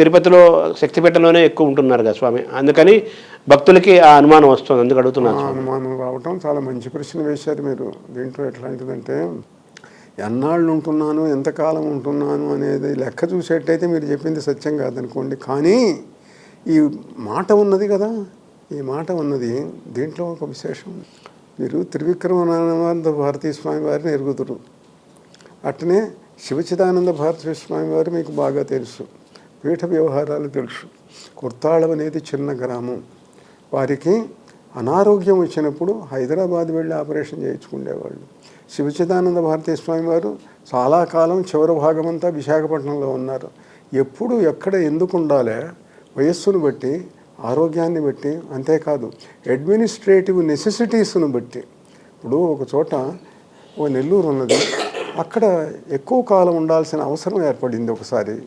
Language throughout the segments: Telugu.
తిరుపతిలో శక్తిపీఠంలోనే ఎక్కువ ఉంటున్నారు కదా స్వామి. అందుకని భక్తులకి ఆ అనుమానం వస్తుంది. అందుకు అడుగుతున్నాను స్వామి. అనుమానం రావటం చాలా మంచి ప్రశ్న వేశారు మీరు. దీంట్లో ఎట్లాంటిదంటే ఎన్నాళ్ళు ఉంటున్నాను, ఎంతకాలం ఉంటున్నాను అనేది లెక్క చూసేట్టయితే మీరు చెప్పింది సత్యం కాదనుకోండి. కానీ ఈ మాట ఉన్నది కదా, ఈ మాట ఉన్నది దీంట్లో ఒక విశేషం. మీరు త్రివిక్రమానంద భారతీ స్వామి వారిని ఎరుగుదురు, అట్నే శివచిదానంద భారతీ స్వామి వారు మీకు బాగా తెలుసు, పీఠ వ్యవహారాలు తెలుసు. కుర్తాళం అనేది చిన్న గ్రామం. వారికి అనారోగ్యం వచ్చినప్పుడు హైదరాబాద్ వెళ్ళి ఆపరేషన్ చేయించుకునేవాళ్ళు. శివచిదానంద భారతీ స్వామి వారు చాలా కాలం చివరి భాగమంతా విశాఖపట్నంలో ఉన్నారు. ఎప్పుడు ఎక్కడ ఎందుకు ఉండాలి, వయస్సును బట్టి, ఆరోగ్యాన్ని బట్టి, అంతేకాదు అడ్మినిస్ట్రేటివ్ నెసెసిటీస్ను బట్టి. ఇప్పుడు ఒక చోట ఓ నెల్లూరు ఉన్నది, అక్కడ ఎక్కువ కాలం ఉండాల్సిన అవసరం ఏర్పడింది ఒకసారి.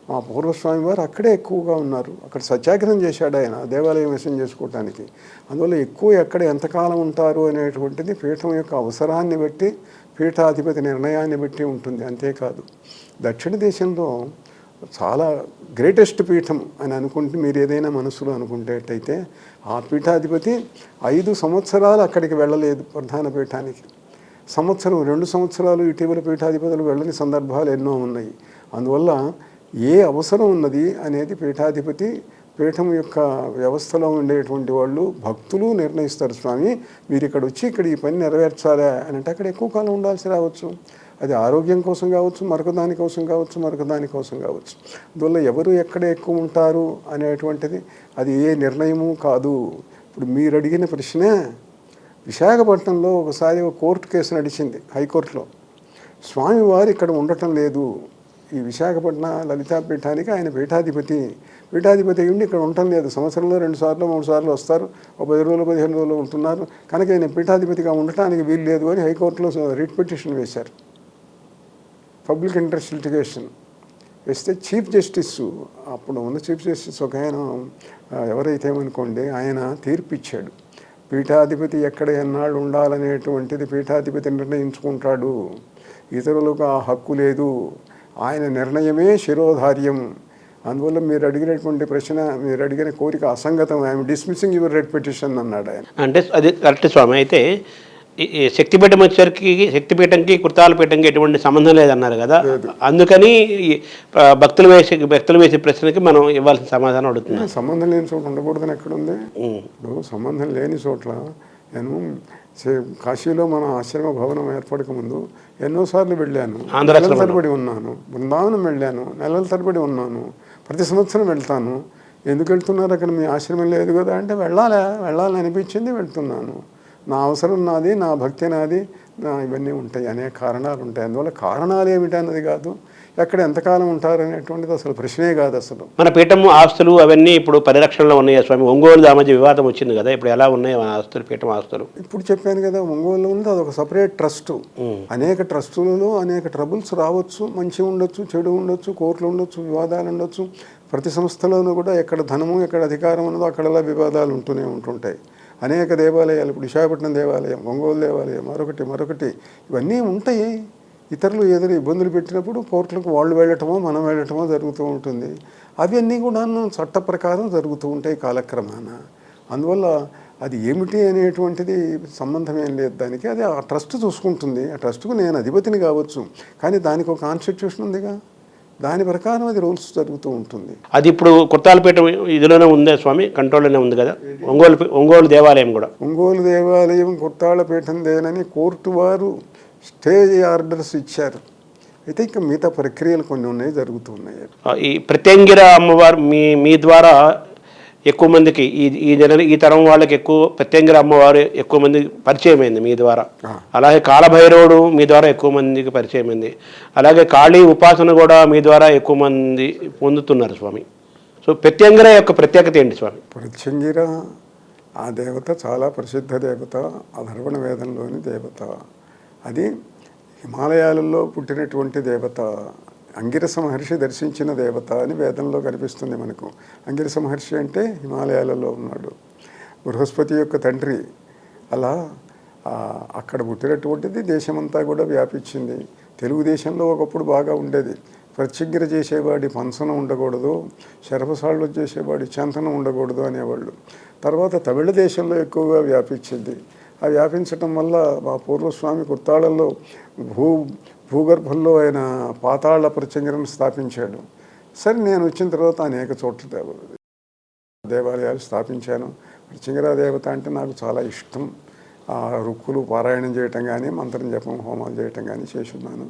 మా పూర్వస్వామి వారు అక్కడే ఎక్కువగా ఉన్నారు. అక్కడ సత్యాగ్రహం చేశాడు ఆయన దేవాలయం విషయం చేసుకోవటానికి. అందువల్ల ఎక్కువ ఎక్కడ ఎంతకాలం ఉంటారు అనేటువంటిది పీఠం యొక్క అవసరాన్ని బట్టి, పీఠాధిపతి నిర్ణయాన్ని బట్టి ఉంటుంది. అంతేకాదు దక్షిణ దేశంలో చాలా గ్రేటెస్ట్ పీఠం అని అనుకుంటే మీరు ఏదైనా మనసులో అనుకుంటేటైతే ఆ పీఠాధిపతి 5 సంవత్సరాలు అక్కడికి వెళ్ళలేదు ప్రధాన పీఠానికి. సంవత్సరం 2 సంవత్సరాలు ఇటీవల పీఠాధిపతులు వెళ్ళని సందర్భాలు ఎన్నో ఉన్నాయి. అందువల్ల ఏ అవసరం ఉన్నది అనేది పీఠాధిపతి, పీఠం యొక్క వ్యవస్థలో ఉండేటువంటి వాళ్ళు, భక్తులు నిర్ణయిస్తారు. స్వామి మీరు ఇక్కడ వచ్చి ఇక్కడ ఈ పని నెరవేర్చాలా అని అంటే అక్కడ ఎక్కువ కాలం ఉండాల్సి రావచ్చు. అది ఆరోగ్యం కోసం కావచ్చు, మరొక దానికోసం కావచ్చు, మరొక దానికోసం కావచ్చు. అందువల్ల ఎవరు ఎక్కడ ఎక్కువ ఉంటారు అనేటువంటిది అది ఏ నిర్ణయము కాదు. ఇప్పుడు మీరు అడిగిన ప్రశ్న, విశాఖపట్నంలో ఒకసారి ఒక కోర్టు కేసు నడిచింది హైకోర్టులో. స్వామివారు ఇక్కడ ఉండటం లేదు, ఈ విశాఖపట్నం లలితాపీఠానికి ఆయన పీఠాధిపతి ఉండి ఇక్కడ ఉండటం లేదు. సంవత్సరంలో 2 సార్లు 3 సార్లు వస్తారు, ఒక 10 రోజులు 15 రోజులు ఉంటున్నారు, కనుక ఆయన పీఠాధిపతిగా ఉండటానికి వీలు లేదు అని హైకోర్టులో రిట్ పిటిషన్ వేశారు. పబ్లిక్ ఇంట్రెస్ట్ లిటిగేషన్ వేస్తే చీఫ్ జస్టిస్, అప్పుడు ఉన్న చీఫ్ జస్టిస్ ఒక ఆయన ఎవరైతే ఏమనుకోండి, ఆయన తీర్పు ఇచ్చాడు. పీఠాధిపతి ఎక్కడ ఎన్నాళ్ళు ఉండాలనేటువంటిది పీఠాధిపతి నిర్ణయించుకుంటాడు, ఇతరులకు ఆ హక్కు లేదు, ఆయన నిర్ణయమే శిరోధార్యం. అందువల్ల మీరు అడిగినటువంటి ప్రశ్న, మీరు అడిగిన కోరిక అసంగతం. I'm dismissing your writ petition అన్నాడు ఆయన. అంటే అది కరెక్ట్ స్వామి. అయితే శక్తిపీఠం వచ్చేసరికి శక్తిపీఠంకి కుర్తాలపీఠంకి ఎటువంటి సంబంధం లేదన్నారు కదా, అందుకని భక్తులు వేసే ప్రశ్నకి మనం ఇవ్వాల్సిన సమాధానం అడుగుతున్నాం. సంబంధం లేని చోట ఉండకూడదని ఎక్కడుంది? ఇప్పుడు సంబంధం లేని చోట్ల నేను కాశీలో మన ఆశ్రమ భవనం ఏర్పడకముందు ఎన్నోసార్లు వెళ్ళాను, నెలల తరబడి ఉన్నాను. బృందావనం వెళ్ళాను, నెలల తరబడి ఉన్నాను. ప్రతి సంవత్సరం వెళ్తాను. ఎందుకు వెళ్తున్నారు, అక్కడ మీ ఆశ్రమం లేదు కదా అంటే వెళ్ళాలని అనిపించింది, వెళ్తున్నాను. నా అవసరం నాది, నా భక్తి నాది, ఇవన్నీ ఉంటాయి, అనేక కారణాలు ఉంటాయి. అందువల్ల కారణాలు ఏమిటి అన్నది కాదు, ఎక్కడ ఎంతకాలం ఉంటారనేటువంటిది అసలు ప్రశ్నే కాదు. అసలు మన పీఠం ఆస్తులు అవన్నీ ఇప్పుడు పరిరక్షణలో ఉన్నాయి స్వామి. ఒంగోలు ఆ మధ్య వివాదం వచ్చింది కదా, ఇప్పుడు ఎలా ఉన్నాయి ఆస్తులు, పీఠం ఆస్తులు? ఇప్పుడు చెప్పాను కదా, ఒంగోలు ఉంది, అదొక సపరేట్ ట్రస్ట్. అనేక ట్రస్టులలో అనేక ట్రబుల్స్ రావచ్చు, మంచి ఉండొచ్చు, చెడు ఉండొచ్చు, కోర్టులు ఉండొచ్చు, వివాదాలు ఉండొచ్చు. ప్రతి సంస్థలోనూ కూడా ఎక్కడ ధనము, ఎక్కడ అధికారం ఉన్నదో అక్కడలా వివాదాలు ఉంటుంటాయి. అనేక దేవాలయాలు, ఇప్పుడు విశాఖపట్నం దేవాలయం, ఒంగోలు దేవాలయం, మరొకటి ఇవన్నీ ఉంటాయి. ఇతరులు ఏదైనా ఇబ్బందులు పెట్టినప్పుడు కోర్టులకు వాళ్ళు వెళ్ళటమో మనం వెళ్ళటమో జరుగుతూ ఉంటుంది. అవన్నీ కూడా చట్ట ప్రకారం జరుగుతూ ఉంటాయి కాలక్రమాన. అందువల్ల అది ఏమిటి అనేటువంటిది సంబంధం ఏం లేదు దానికి. అది ఆ ట్రస్ట్ చూసుకుంటుంది. ఆ ట్రస్ట్కు నేను అధిపతిని కావచ్చు, కానీ దానికి ఒక కాన్స్టిట్యూషన్ ఉందిగా, దాని ప్రకారం అది రూల్స్ జరుగుతూ ఉంటుంది. అది ఇప్పుడు కుర్తాలపీఠం ఇదిలోనే ఉందే స్వామి, కంట్రోల్లోనే ఉంది కదా. ఒంగోలు దేవాలయం కూడా, ఒంగోలు దేవాలయం కుర్తాళపీఠం దేనని కోర్టు వారు స్టేజ్ ఆర్డర్స్ ఇచ్చారు. అయితే ఇంకా మిగతా ప్రక్రియలు కొన్ని ఉన్నాయి, జరుగుతున్నాయి. ఈ ప్రత్యంగిర అమ్మవారు మీ ద్వారా ఎక్కువ మందికి ఈ తరం వాళ్ళకి ఎక్కువ ప్రత్యంగిర అమ్మవారు ఎక్కువ మంది పరిచయం అయింది మీ ద్వారా. అలాగే కాలభైరవుడు మీ ద్వారా ఎక్కువ మందికి పరిచయం అయింది. అలాగే కాళీ ఉపాసన కూడా మీ ద్వారా ఎక్కువ మంది పొందుతున్నారు స్వామి. సో ప్రత్యంగిర యొక్క ప్రత్యేకత ఏంటి స్వామి? ప్రత్యంగిర ఆ దేవత చాలా ప్రసిద్ధ దేవత, అధర్వణ వేదంలోని దేవత. అది హిమాలయాలలో పుట్టినటువంటి దేవత. అంగిరస మహర్షి దర్శించిన దేవత అని వేదంలో కనిపిస్తుంది మనకు. అంగిరస మహర్షి అంటే హిమాలయాలలో ఉన్నాడు, బృహస్పతి యొక్క తండ్రి. అలా అక్కడ పుట్టినటువంటిది దేశమంతా కూడా వ్యాపించింది. తెలుగుదేశంలో ఒకప్పుడు బాగా ఉండేది. ప్రత్యగ్ర చేసేవాడి పంచన ఉండకూడదు, శరభసాళ్ళు చేసేవాడి చెంతన ఉండకూడదు అనేవాళ్ళు. తర్వాత తమిళ దేశంలో ఎక్కువగా వ్యాపించింది. ఆ వ్యాపించటం వల్ల మా పూర్వస్వామి కుర్తాళంలో భూగర్భంలో ఆయన పాతాళ ప్రత్యంగరను స్థాపించాడు. సరే, నేను వచ్చిన తర్వాత అనేక చోట్ల దేవాలయాలు స్థాపించాను. ప్రత్యంగరా దేవత అంటే నాకు చాలా ఇష్టం. ఆ రుక్కులు పారాయణం చేయటం కానీ, మంత్రం జపం హోమాలు చేయటం కానీ చేసున్నాను.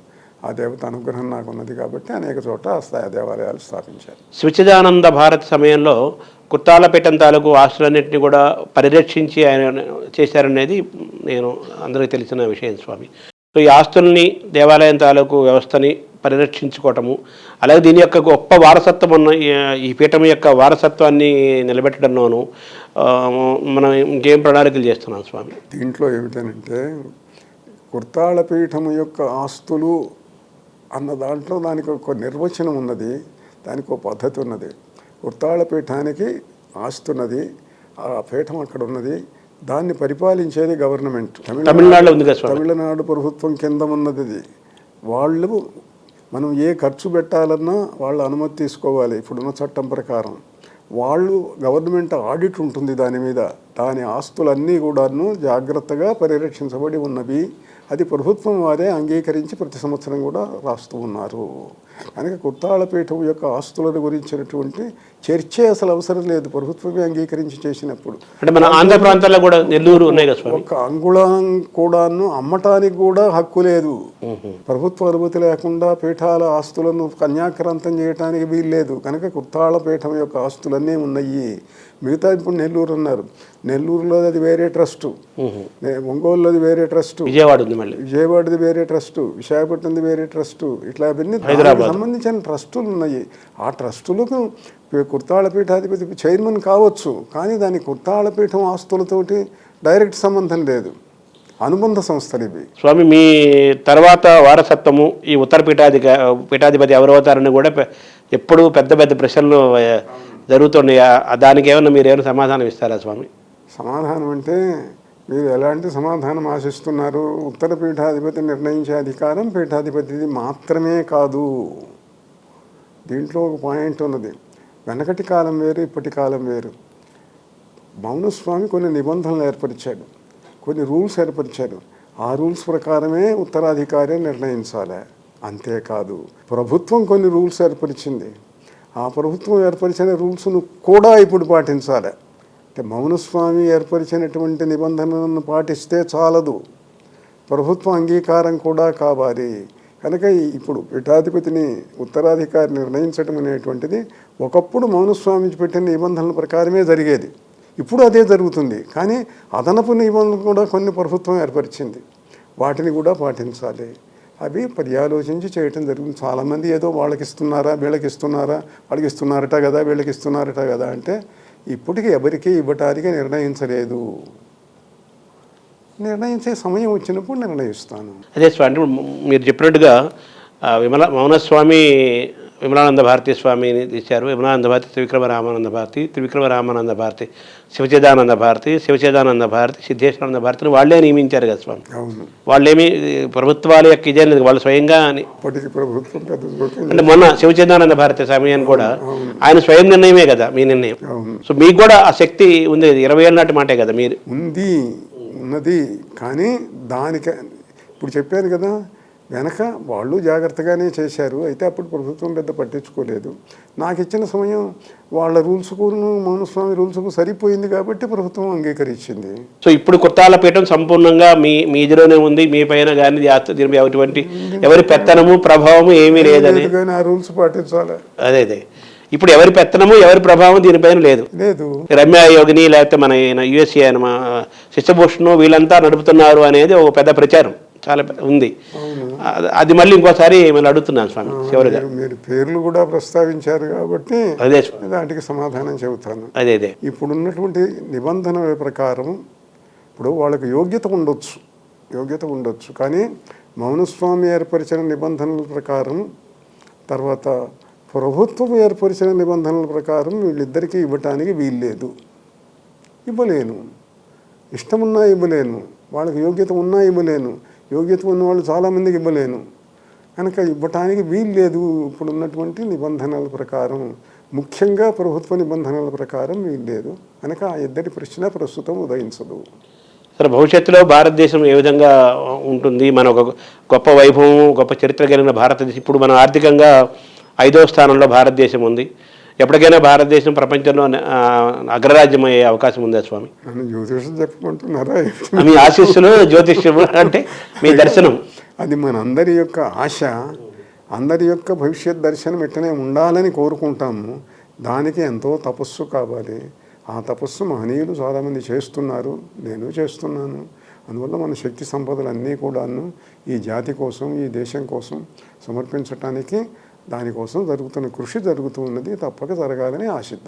ఆ దేవత అనుగ్రహం నాకు ఉన్నది కాబట్టి అనేక చోట్ల ఆ దేవాలయాలు స్థాపించాను. స్వచ్ఛదానంద భారత్ సమయంలో కుర్తాలపేటం తాలూకు ఆస్తులన్నింటినీ కూడా పరిరక్షించి ఆయన చేశారనేది నేను అందరికీ తెలిసిన విషయం స్వామి. సో ఈ ఆస్తుల్ని, దేవాలయం తాలూకు వ్యవస్థని పరిరక్షించుకోవటము, అలాగే దీని యొక్క గొప్ప వారసత్వం ఉన్న ఈ పీఠం యొక్క వారసత్వాన్ని నిలబెట్టడంలోనూ మనం ఇంకేం ప్రణాళికలు చేస్తున్నాం స్వామి? దీంట్లో ఏమిటనంటే, కుర్తాళపీఠము యొక్క ఆస్తులు అన్న దాంట్లో దానికి ఒక నిర్వచనం ఉన్నది, దానికి ఒక పద్ధతి ఉన్నది. కుర్తాళపీఠానికి ఆస్తి ఉన్నది, ఆ పీఠం అక్కడ ఉన్నది, దాన్ని పరిపాలించేది గవర్నమెంట్. తమిళనాడు ప్రభుత్వం కింద ఉన్నది. వాళ్ళు మనం ఏ ఖర్చు పెట్టాలన్నా వాళ్ళ అనుమతి తీసుకోవాలి. ఇప్పుడున్న చట్టం ప్రకారం వాళ్ళు గవర్నమెంట్ ఆడిట్ ఉంటుంది దాని మీద. దాని ఆస్తులన్నీ కూడాను జాగ్రత్తగా పరిరక్షించబడి ఉన్నవి. అది ప్రభుత్వం వారే అంగీకరించి ప్రతి సంవత్సరం కూడా రాస్తూ ఉన్నారు. కనుక కుర్తాళపీఠం యొక్క ఆస్తుల గురించినటువంటి చర్చే అసలు అవసరం లేదు, ప్రభుత్వమే అంగీకరించి చేసినప్పుడు. అంటే మన ఆంధ్ర ప్రాంతాల్లో కూడా నెల్లూరు ఉన్నాయి కదా, ఒక అంగుళం కూడాను అమ్మటానికి కూడా హక్కు లేదు. ప్రభుత్వ అనుమతి లేకుండా పీఠాల ఆస్తులను కన్యాక్రాంతం చేయడానికి వీల్లేదు. కనుక కుర్తాళపీఠం యొక్క ఆస్తులన్నీ ఉన్నాయి. మిగతా ఇప్పుడు నెల్లూరు అన్నారు, నెల్లూరులో అది వేరే ట్రస్టు, ఒంగోలులో అది వేరే ట్రస్టు, విజయవాడది వేరే ట్రస్టు, విశాఖపట్నంది వేరే ట్రస్టు, ఇట్లా అవన్నీ సంబంధించిన ట్రస్టులు ఉన్నాయి. ఆ ట్రస్టులకు కుర్తాళపీఠాధిపతి చైర్మన్ కావచ్చు, కానీ దాని కుర్తాళపీఠం ఆస్తులతోటి డైరెక్ట్ సంబంధం లేదు, అనుబంధ సంస్థలు ఇవి. స్వామి, మీ తర్వాత వారసత్వము ఈ ఉత్తర పీఠాధిపతి ఎవరవుతారని కూడా ఎప్పుడు పెద్ద పెద్ద ప్రశ్నలు జరుగుతున్నాయి. దానికి ఏమన్నా మీరు ఏమైనా సమాధానం ఇస్తారా స్వామి? సమాధానం అంటే మీరు ఎలాంటి సమాధానం ఆశిస్తున్నారు? ఉత్తర పీఠాధిపతి నిర్ణయించే అధికారం పీఠాధిపతిది మాత్రమే కాదు. దీంట్లో ఒక పాయింట్ ఉన్నది. వెనకటి కాలం వేరు, ఇప్పటి కాలం వేరు. మౌనస్వామి కొన్ని నిబంధనలు ఏర్పరిచాడు, కొన్ని రూల్స్ ఏర్పరిచాడు. ఆ రూల్స్ ప్రకారమే ఉత్తరాధికారి నిర్ణయించాలి. అంతేకాదు, ప్రభుత్వం కొన్ని రూల్స్ ఏర్పరిచింది. ఆ ప్రభుత్వం ఏర్పరిచిన రూల్స్ను కూడా ఇప్పుడు పాటించాలి. అంటే మౌనస్వామి ఏర్పరిచినటువంటి నిబంధనలను పాటిస్తే చాలదు, ప్రభుత్వ అంగీకారం కూడా కావాలి. కనుక ఇప్పుడు పీఠాధిపతిని ఉత్తరాధికారి నిర్ణయించడం అనేటువంటిది ఒకప్పుడు మౌనస్వామి పెట్టిన నిబంధనల ప్రకారమే జరిగేది, ఇప్పుడు అదే జరుగుతుంది. కానీ అదనపు నిబంధనలు కూడా కొన్ని ప్రభుత్వం ఏర్పరిచింది, వాటిని కూడా పాటించాలి. అవి పర్యాలోచించి చేయటం జరుగుతుంది. చాలామంది ఏదో వాళ్ళకి ఇస్తున్నారా, వీళ్ళకి ఇస్తున్నారా, వాళ్ళకి ఇస్తున్నారట కదా, వీళ్ళకి ఇస్తున్నారట కదా అంటే ఇప్పటికీ ఎవరికి ఇవ్వటానికి నిర్ణయించలేదు. నిర్ణయించే సమయం వచ్చినప్పుడు నిర్ణయిస్తాను. అదే స్వామి, మీరు చెప్పినట్టుగా మౌనస్వామి విమలానంద భారతీ స్వామిని తీశారు. విమలానంద భారతి, త్రివిక్రమ రామానంద భారతి, త్రివిక్రమ రామానంద భారతి, శివచేదానంద భారతి, శివచేదానంద భారతి, సిద్ధేశ్వరానంద భారతిని వాళ్ళే నియమించారు కదా స్వామి. వాళ్ళేమి ప్రభుత్వాల యొక్క ఇదే లేదు, వాళ్ళు స్వయంగా అంటే మొన్న శివచేదానంద భారతి సమయాన్ని కూడా ఆయన స్వయం నిర్ణయమే కదా మీ నిర్ణయం. సో మీకు కూడా ఆ శక్తి ఉంది, 20 ఏళ్ళ నాటి మాటే కదా మీరు ఉన్నది. కానీ దానికి ఇప్పుడు చెప్పాను కదా, వెనక వాళ్ళు జాగ్రత్తగానే చేశారు. అయితే అప్పుడు ప్రభుత్వం పెద్ద పట్టించుకోలేదు. నాకు ఇచ్చిన సమయం వాళ్ళ రూల్స్కు, మౌనస్వామి రూల్స్కు సరిపోయింది కాబట్టి ప్రభుత్వం అంగీకరించింది. సో ఇప్పుడు కుర్తాళపీఠం సంపూర్ణంగా మీ ఇదిలోనే ఉంది, మీ పైన కానీ అటువంటి ఎవరి పెత్తనము ప్రభావము ఏమీ లేదని. కానీ ఆ రూల్స్ పాటించాలి. అదే ఇప్పుడు ఎవరి పెత్తనము ఎవరి ప్రభావం దీనిపైన లేదు. రమ్య యోగిని లేకపోతే మన యుఎస్ఏ శిశుభూషణ్ వీళ్ళంతా నడుపుతున్నారు అనేది ఒక పెద్ద ప్రచారం చాలా ఉంది. అది మళ్ళీ ఇంకోసారి మళ్ళీ అడుగుతున్నాను స్వామి చివరిగా. మీరు పేర్లు కూడా ప్రస్తావించారు కాబట్టి అదే దానికి సమాధానం చెబుతాను. అదే ఇప్పుడున్నటువంటి నిబంధనల ప్రకారం ఇప్పుడు వాళ్ళకి యోగ్యత ఉండొచ్చు, కానీ మౌనస్వామి ఏర్పరిచిన నిబంధనల ప్రకారం, తర్వాత ప్రభుత్వం ఏర్పరిచిన నిబంధనల ప్రకారం వీళ్ళిద్దరికీ ఇవ్వటానికి వీల్లేదు, ఇవ్వలేను. ఇష్టమున్నా ఇవ్వలేను, వాళ్ళకి యోగ్యత ఉన్నా ఇవ్వలేను, యోగ్యత ఉన్న వాళ్ళు చాలామందికి ఇవ్వలేను. కనుక ఇవ్వటానికి వీలు లేదు ఇప్పుడున్నటువంటి నిబంధనల ప్రకారం, ముఖ్యంగా ప్రభుత్వ నిబంధనల ప్రకారం వీలు లేదు కనుక ఆ ఇద్దరి ప్రశ్న ప్రస్తుతం ఉదయించదు. సరే, భవిష్యత్తులో భారతదేశం ఏ విధంగా ఉంటుంది? మన ఒక గొప్ప వైభవం, గొప్ప చరిత్ర కలిగిన భారతదేశం, ఇప్పుడు మనం ఆర్థికంగా 5వ స్థానంలో భారతదేశం ఉంది. ఎప్పటికైనా భారతదేశం ప్రపంచంలో అగ్రరాజ్యం అయ్యే అవకాశం ఉందా స్వామి? నన్ను జ్యోతిషం చెప్పమంటున్నారా? మీ ఆశీస్సులు, జ్యోతిష్యము అంటే మీ దర్శనం. అది మనందరి యొక్క ఆశ, అందరి యొక్క భవిష్యత్ దర్శనం ఎట్టనే ఉండాలని కోరుకుంటాము. దానికి ఎంతో తపస్సు కావాలి. ఆ తపస్సు మహనీయులు చాలామంది చేస్తున్నారు, నేను చేస్తున్నాను. అందువల్ల మన శక్తి సంపదలన్నీ కూడాను ఈ జాతి కోసం, ఈ దేశం కోసం సమర్పించటానికి, దానికోసం జరుగుతున్న కృషి జరుగుతూ ఉన్నది. తప్పక జరగాలని ఆశిద్దాం.